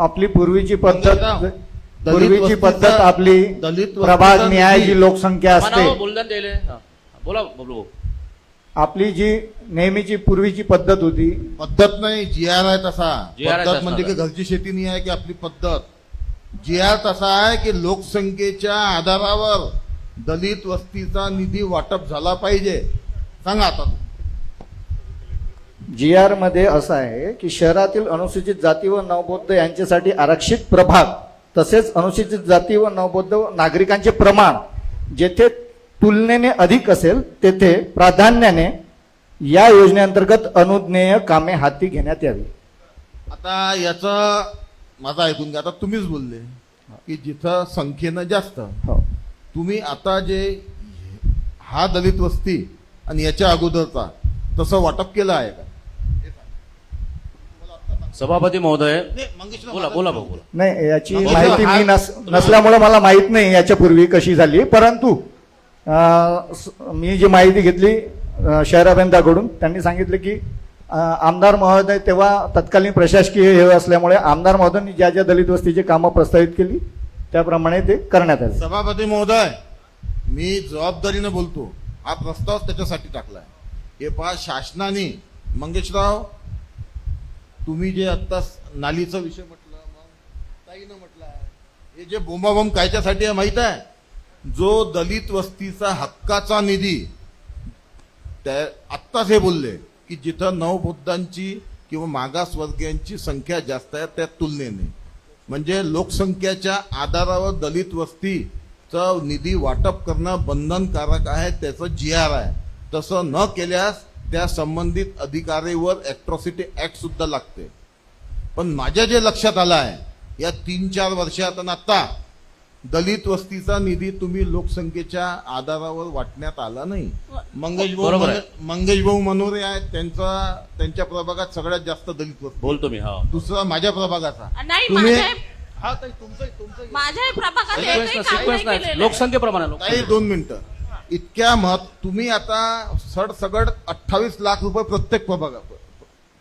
आपली पूर्वीची पद्धत वस्तीचा- आपली दलित प्रभाग वस्तीचा न्याय निधी- जी लोकसंख्या असते, बोलदान द्यायले बोला बबलू. आपली जी नेहमीची पूर्वीची पद्धत होती, पद्धत नाही, जीआर आहे तसा. GR आहे पद्धत तसा. म्हणजे की घरची शेती नाही आहे की आपली पद्धत. जीआर तसा आहे की लोकसंख्येच्या आधारावर दलित वस्तीचा निधी वाटप झाला पाहिजे. सांगा आता. GR मध्ये असं आहे की शहरातील अनुसूचित जाती व नवबौद्ध यांच्यासाठी आरक्षित प्रभाग तसेच अनुसूचित जाती व नवबौद्ध नागरिकांचे प्रमाण जेथे तुलनेने अधिक असेल तेथे प्राधान्याने या योजनेअंतर्गत अनुज्ञेय कामे हाती घेण्यात यावी. आता याचं माझं ऐकून घ्या. आता तुम्हीच बोलले की जिथं संख्येनं जास्त, हो. तुम्ही आता जे हा दलित वस्ती आणि याच्या अगोदरचा तसं वाटप केलं आहे का? सभापती महोदय मंगेश बोला बोला भाऊ बोला. नाही, याची मग माहिती हा- मी नसल्यामुळे मला माहित नाही याच्यापूर्वी कशी झाली, परंतु मी जी माहिती घेतली शहर अभियंत्याकडून, त्यांनी सांगितलं की आमदार महोदय तेव्हा तत्कालीन प्रशासकीय हे असल्यामुळे आमदार महोदयांनी ज्या ज्या दलित वस्तीची कामं प्रस्तावित केली त्याप्रमाणे ते करण्यात आले. सभापती महोदय, मी जबाबदारीने बोलतो. हा प्रस्ताव त्याच्यासाठी टाकलाय. हे पहा, शासनाने मंगेशराव तुम्ही जे आता नालीचा विषय म्हटलं, मग ताईनं म्हटलं आहे, हे जे बोंबाबोंब कायच्यासाठी आहे माहित आहे? जो दलित वस्तीचा हक्काचा निधी, त्या आत्ताच हे बोलले की जिथं नवबौद्धांची किंवा मागासवर्गीयांची संख्या जास्त आहे त्या तुलनेने, म्हणजे लोकसंख्येच्या आधारावर दलित वस्तीचा निधी वाटप करणं बंधनकारक आहे. त्याचं GR आहे. तसं न केल्यास त्या संबंधित अधिकारीवर ॲट्रॉसिटी ऍक्ट सुद्धा लागते. पण माझ्या जे लक्षात आलं आहे या 3-4 वर्षात आणि आता दलित वस्तीचा निधी तुम्ही लोकसंख्येच्या आधारावर वाटण्यात आला नाही. मंगेश भाऊ मनोरे आहेत, त्यांच्या प्रभागात सगळ्यात जास्त दलित वस्ती. बोलतो मी. हा दुसरा माझ्या प्रभागाचा. नाही, तुम्ही माझ्या- तुमचं माझ्या प्रभागात एकही काम नाही सिक्वेन्स नाही, केलेलं. लोकसंख्येप्रमाणे काही 2 मिनिटं. इतक्या तुम्ही आता सगड 28 लाख रुपये प्रत्येक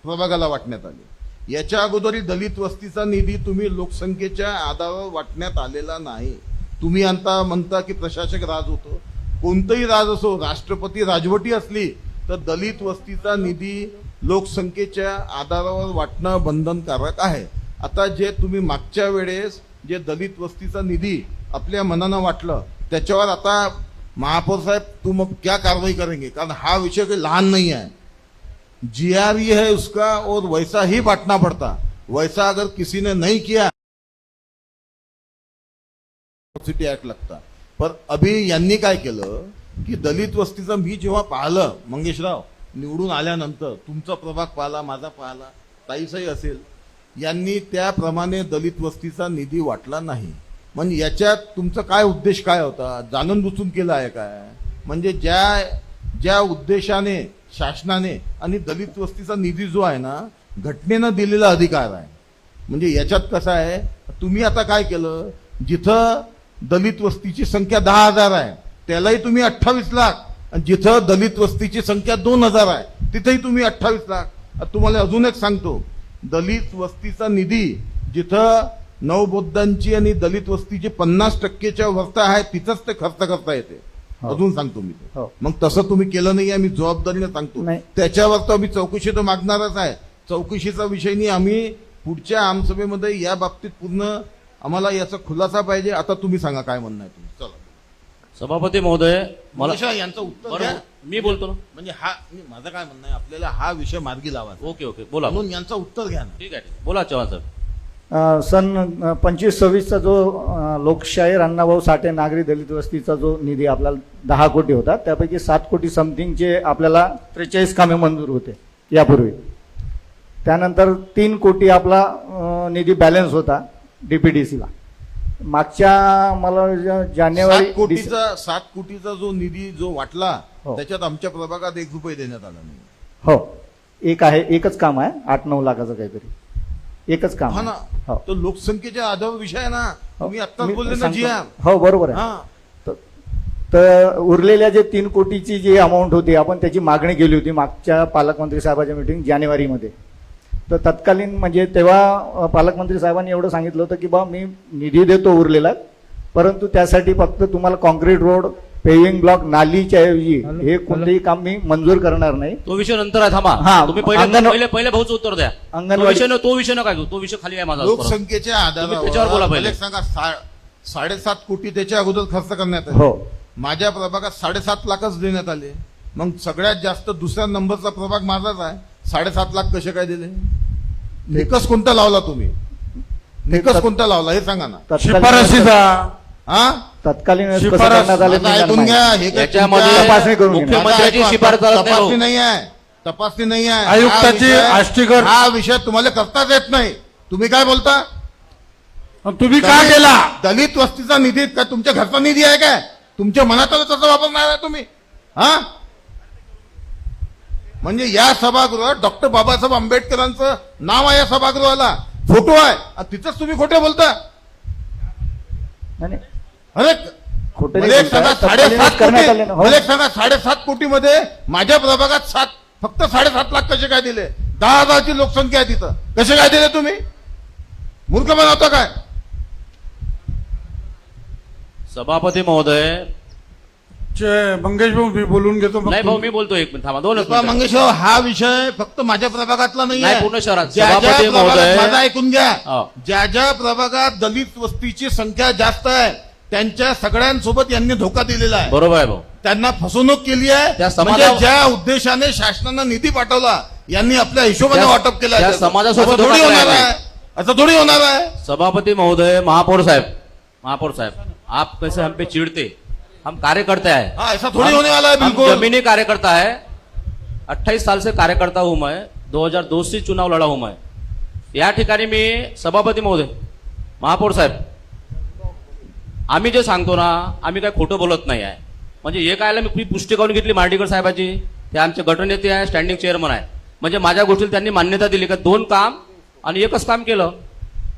प्रभागाला वाटण्यात आले. याच्या अगोदर दलित वस्तीचा निधी तुम्ही लोकसंख्येच्या आधारावर वाटण्यात आलेला नाही. तुम्ही आता म्हणता की प्रशासक राज होतो. कोणतंही राज असो, राष्ट्रपती राजवटी असली तर दलित वस्तीचा निधी लोकसंख्येच्या आधारावर वाटणं बंधनकारक आहे. आता जे तुम्ही मागच्या वेळेस जे दलित वस्तीचा निधी आपल्या मनानं वाटलं त्याच्यावर आता महापौर साहेब तुम अब क्या कार्रवाई करेंगे? कारण हा विषय काही लहान नहीं है. GR ही है उसका और वैसा ही बांटना पड़ता. वैसा अगर किसी ने नहीं किया सिटी ऍक्ट लगता. पर अभी यांनी काय केलं की दलित वस्तीचं मी जेव्हा पाहिलं मंगेशराव निवडून आल्यानंतर, तुमचा प्रभाग पाहिला, माझा पाहिला, ताईचाही असेल, यांनी त्याप्रमाणे दलित वस्तीचा निधी वाटला नाही. म्हणजे याच्यात तुमचा काय उद्देश काय होता? जाणून बुजून केला आहे काय? म्हणजे ज्या उद्देशाने शासनाने आणि दलित वस्तीचा निधी जो आहे ना घटनेनं दिलेला अधिकार आहे. म्हणजे याच्यात कसं आहे, तुम्ही आता काय केलं, जिथं दलित वस्तीची संख्या 10,000 आहे त्यालाही तुम्ही 28 लाख, आणि जिथं दलित वस्तीची संख्या 2,000 आहे तिथेही तुम्ही 28 लाख. तुम्हाला अजून एक सांगतो, दलित वस्तीचा निधी जिथं नवबौद्धांची आणि दलित वस्तीची 50%च्या वरता आहे तिथंच ते खर्च करता येते. अजून सांगतो मी. मग तसं तुम्ही केलं नाही आहे, मी जबाबदारीने सांगतो. त्याच्यावर तर आम्ही चौकशी तर मागणारच आहे. चौकशीचा विषय नाही, आम्ही पुढच्या आमसभेमध्ये या बाबतीत पूर्ण आम्हाला याचा खुलासा पाहिजे. आता तुम्ही सांगा काय म्हणणं आहे तुम्ही. चला. सभापती महोदय मला यांचं उत्तर द्या. मी बोलतो ना. म्हणजे माझं काय म्हणणं आहे, आपल्याला हा विषय मार्गी लावायचा. ओके बोला. म्हणून यांचं उत्तर घ्या ना. ठीक आहे बोला चव्हाण साहेब. सन 25-26चा जो लोकशाहीर अण्णाभाऊ साठे नागरी दलित वस्तीचा जो निधी आपल्याला 10 कोटी होता, त्यापैकी 7 कोटी समथिंगचे आपल्याला 43 कामे मंजूर होते यापूर्वी. त्यानंतर 3 कोटी आपला निधी बॅलन्स होता DPDCला. मागच्या मला जानेवारी 7 कोटीचा जो निधी जो वाटला त्याच्यात आमच्या प्रभागात 1 रुपये देण्यात आला नाही. हो, एकच काम आहे 8-9 लाखाचं काहीतरी, एकच काम. हा ना. तो लोकसंख्येच्या आधार विषय आहे ना. तुम्ही आत्ताच बोलले ना सांगतो. GR. हो बरोबर आहे. तर उरलेल्या जे 3 कोटीची जी अमाऊंट होती आपण त्याची मागणी केली होती मागच्या पालकमंत्री साहेबांच्या मीटिंग जानेवारीमध्ये. तर तत्कालीन म्हणजे तेव्हा पालकमंत्री साहेबांनी एवढं सांगितलं होतं की बा मी निधी देतो उरलेला, परंतु त्यासाठी फक्त तुम्हाला कॉन्क्रीट रोड, पेव्हिंग ब्लॉक, नालीच्या ऐवजी हे कोणतेही काम मी मंजूर करणार नाही. तो विषय नंतर आहे, थांबा. हा, तुम्ही पहिले अंगणवा- पहिले पहिले भाऊचं उत्तर द्या. तो विषय नका घेऊ, तो विषय खाली आहे माझा. लोकसंख्येच्या तुम्ही त्याच्यावर बोला आधारावर पहिले. मला एक सांगा, 7.5 कोटी त्याच्या अगोदर खर्च करण्यात आले. हो. माझ्या प्रभागात 7.5 लाखच देण्यात आले. मग सगळ्यात जास्त दुसऱ्या नंबरचा प्रभाग माझाच आहे. 7.5 लाख कसे काय दिले? निकष कोणता लावला तुम्ही? निकष कोणता लावला हे सांगा ना. शिफारशीचा हा, तत्कालीन कसं शिफारस- करण्यात आले आता ऐकून घ्या. हे काय याच्यामध्ये तुमच्या- तपासणी करून घ्या. मुख्यमंत्र्याची आता शिफारस चालत नाही तपासणी भाऊ. नाही आहे, तपासणी नाही आहे. आयुक्ताची हा विषय- आष्टीकर- हा विषय तुम्हाला करताच येत नाही. तुम्ही काय बोलता? तुम्ही का केला? दलित वस्तीचा निधी काय तुमच्या घरचा निधी आहे काय? तुमच्या मनात आलं तसं वापरणार आहे तुम्ही? हा, म्हणजे या सभागृहात डॉक्टर बाबासाहेब आंबेडकरांचं नाव आहे. या सभागृहाला फोटो आहे आणि तिथंच तुम्ही खोटे बोलता. नाही, नाही. अरे खोटे मला एक सांगा, तत्कालीन 7.5 करण्यात कोटी, आले ना. हो. मला एक सांगा, 7.5 कोटी मध्ये माझ्या प्रभागात फक्त 7.5 लाख कसे काय दिले? 10,000ची लोकसंख्या आहे तिथं, कसे काय दिले तुम्ही? मूर्ख बनवता काय? सभापती महोदय, मंगेश भाऊ मी बोलून घेतो मग नाही भाऊ मी बोलतो, एक मिनिट थांबा, दोनच कृपा मिनिटं. मंगेशराव, हा विषय फक्त माझ्या प्रभागातला नाही नाही, आहे. पूर्ण शहरात. ज्या ज्या सभापती प्रभागात- महोदय- माझं ऐकून घ्या. हो. ज्या ज्या प्रभागात दलित वस्तीची संख्या जास्त आहे त्यांच्या सगळ्यांसोबत यांनी धोका दिलेला आहे. बरोबर आहे भाऊ. त्यांना फसवणूक केली आहे. त्या म्हणजे समाजा- ज्या उद्देशाने शासनानं निधी पाठवला यांनी आपल्या हिशोबाने त्या- वाटप केलं त्या आहे. समाजासोबत असं थोडी धोका होणार केला आहे. असं थोडी होणार आहे. सभापति महोदय, महापौर साहब, आप कैसे हम पे चिढ़ते? हम कार्यकर्ता है, हा, ऐसा थोड़ी होने वाला है. हम बिल्कुल जमीनी कार्यकर्ता है. 28 साल से कार्यकर्ता हूं मैं. 2002 से चुनाव लड़ा हूं मैं. या ठिकाणी मी सभापती महोदय, महापौर साहेब, आम्ही जे सांगतो ना, आम्ही काय खोटं बोलत नाही आहे. म्हणजे हे काय मी पुष्टी करून घेतली मार्डीकर साहेबाची. ते आमचे गटनेते आहे, स्टँडिंग चेअरमन आहे. म्हणजे माझ्या गोष्टीला त्यांनी मान्यता दिली का 2 काम आणि एकच काम केलं.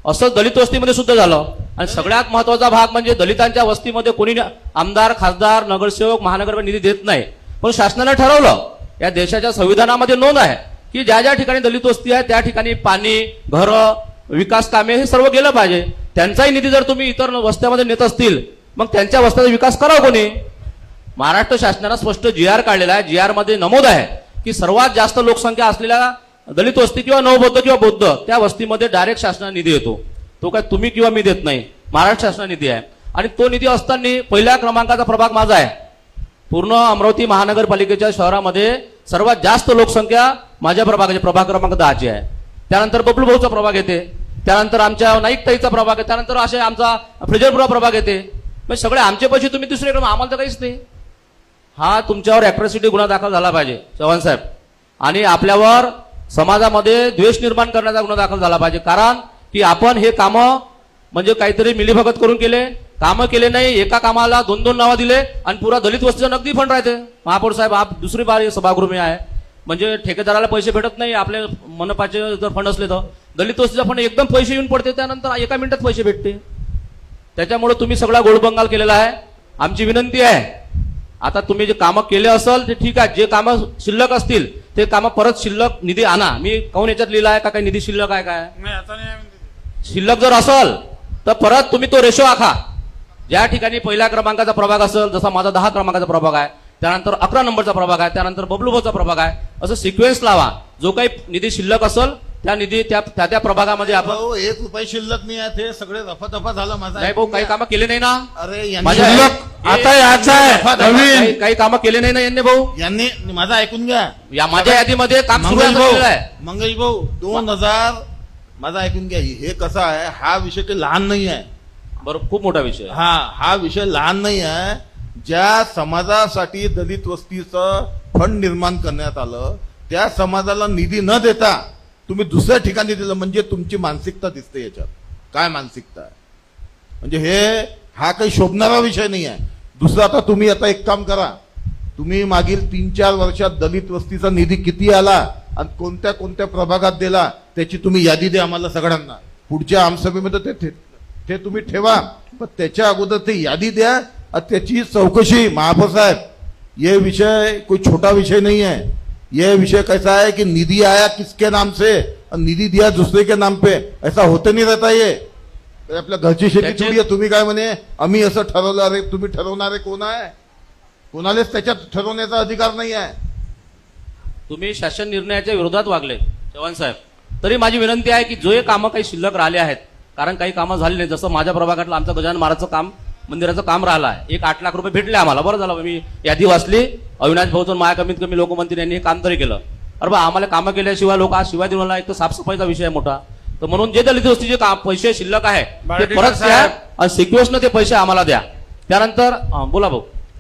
असं दलित वस्तीमध्ये सुद्धा झालं. आणि सगळ्यात महत्वाचा भाग म्हणजे दलितांच्या वस्तीमध्ये कोणी आमदार, खासदार, नगरसेवक, महानगरपालिका निधी देत नाही. पण शासनाने ठरवलं, या देशाच्या संविधानामध्ये नोंद आहे की ज्या ज्या ठिकाणी दलित वस्ती आहे त्या ठिकाणी पाणी, घरं, विकास कामे हे सर्व गेलं पाहिजे. त्यांचाही निधी जर तुम्ही इतर वस्त्यामध्ये नेत असतील मग त्यांच्या वस्त्याचा विकास करावा कोणी? महाराष्ट्र शासनानं स्पष्ट GR काढलेला आहे. GR मध्ये नमूद आहे की सर्वात जास्त लोकसंख्या असलेल्या दलित वस्ती किंवा नवबौद्ध किंवा बौद्ध त्या वस्तीमध्ये डायरेक्ट शासनाने निधी येतो. तो काय तुम्ही किंवा मी देत नाही, महाराष्ट्र शासनाने निधी आहे. आणि तो निधी असताना पहिल्या क्रमांकाचा प्रभाग माझा आहे. पूर्ण अमरावती महानगरपालिकेच्या शहरामध्ये सर्वात जास्त लोकसंख्या माझ्या प्रभागाची, प्रभाग क्रमांक 10ची आहे. त्यानंतर बबलू भाऊचा प्रभाग येते, त्यानंतर आमच्या नाईकताईचा प्रभाग आहे, त्यानंतर असे आमचा फ्रेजरपुरा प्रभाग येते. म्हणजे सगळे आमचे पैसे तुम्ही दुसरे क्रमांक, आम्हाला तर काहीच नाही. हा तुमच्यावर अॅट्रॉसिटी गुन्हा दाखल झाला पाहिजे चव्हाण साहेब. आणि आपल्यावर समाजामध्ये द्वेष निर्माण करण्याचा गुन्हा दाखल झाला पाहिजे. कारण की आपण हे कामं म्हणजे काहीतरी मिलीभगत करून केले, कामं केले नाही. एका कामाला 2-2 नावं दिले आणि पुरा दलित वस्तीचा नगदी फंड राहते. महापौर साहेब, आप दुसरी बार सभागृह में आहे. म्हणजे ठेकेदाराला पैसे भेटत नाही. आपले मनपाचे जर फंड असले तर दलित वस्तीचा फंड एकदम पैसे येऊन पडते, त्यानंतर एका मिनिटात पैसे भेटते. त्याच्यामुळे तुम्ही सगळा गोळबंगाल केलेला आहे. आमची विनंती आहे, आता तुम्ही जे कामं केले असेल ते ठीक आहे. जे कामं शिल्लक असतील ते कामं परत शिल्लक निधी आणा. मी काऊन याच्यात लिहिलं आहे का काही निधी शिल्लक आहे काय? शिल्लक जर असेल तर परत तुम्ही तो रेशो आखा. ज्या ठिकाणी पहिल्या क्रमांकाचा प्रभाग असेल, जसा माझा 10 क्रमांकाचा प्रभाग आहे, त्यानंतर 11 नंबरचा प्रभाग आहे, त्यानंतर बबलूभाऊचा प्रभाग आहे, असं सिक्वेन्स लावा. जो काही निधी शिल्लक असेल त्या निधी त्या प्रभागामध्ये आपण. भाऊ, 1 रुपया शिल्लक नाही आहे. ते सगळे रफादफा झालं. माझा नाही भाऊ, काही कामं केले नाही ना. अरे माझ्या- यांनी शिल्लक आता याचा आहे नवीन. काही कामं केले नाही ना यांनी भाऊ. यांनी माझा ऐकून घ्या. या माझ्या यादीमध्ये काम सुरू आहे. मंगेश भाऊ 2000 माझा ऐकून घ्या. हे कसं आहे, हा विषय काही लहान नाही आहे. बरोबर, खूप मोठा विषय आहे. हा विषय लहान नाही आहे. ज्या समाजासाठी दलित वस्तीचं फंड निर्माण करण्यात आलं त्या समाजाला निधी न देता तुम्ही दुसऱ्या ठिकाणी दिलं, म्हणजे तुमची मानसिकता दिसते याच्यात. काय मानसिकता आहे म्हणजे हा काही शोभणारा विषय नाही आहे. दुसरं, आता तुम्ही आता एक काम करा, तुम्ही मागील 3-4 वर्षात दलित वस्तीचा निधी किती आला आणि कोणत्या कोणत्या प्रभागात दिला त्याची तुम्ही यादी द्या आम्हाला सगळ्यांना. पुढच्या आमसभेमध्ये ते तुम्ही ठेवा. पण त्याच्या अगोदर ते यादी द्या और त्याची चौकशी. महापौर साहब, ये विषय कोई छोटा विषय नहीं है. ये विषय कैसा है कि निधि आया किसके नाम से और निधि दिया दूसरे के नाम पे, ऐसा होते नहीं रहता ये. तर आपल्या घरची शेती त्याचे- थोडी आहे. तुम्ही काय म्हणे आम्ही असं ठरवलं, अरे तुम्ही ठरवणारे कोण आहे? कोणालाच त्याच्यात ठरवण्याचा अधिकार नाही आहे. तुम्ही शासन निर्णयाच्या विरोधात वागले चव्हाण साहेब. तरी माझी विनंती आहे की जो हे कामं काही शिल्लक राहिले आहेत, कारण काही कामं झाली नाही, जसं माझ्या प्रभागातलं आमचं गजानन महाराजचं काम, मंदिराचं काम राहिलं आहे, 8 लाख रुपये भेटले आम्हाला. बरं झालं, मी यादी वाचली, अविनाश भाऊचं माझ्या कमीत कमी लोकमंत्री यांनी हे काम तरी केलं. अरे बा, आम्हाला कामं केल्याशिवाय लोक आज शिवाय देऊन एक तर साफसफाईचा विषय आहे मोठा. तर म्हणून जे दलित वस्तीचे पैसे शिल्लक आहे ते बार्टीकर परत द्या साहेब. आणि सिक्वेन्सनं ते पैसे आम्हाला द्या. त्यानंतर बोला भाऊ.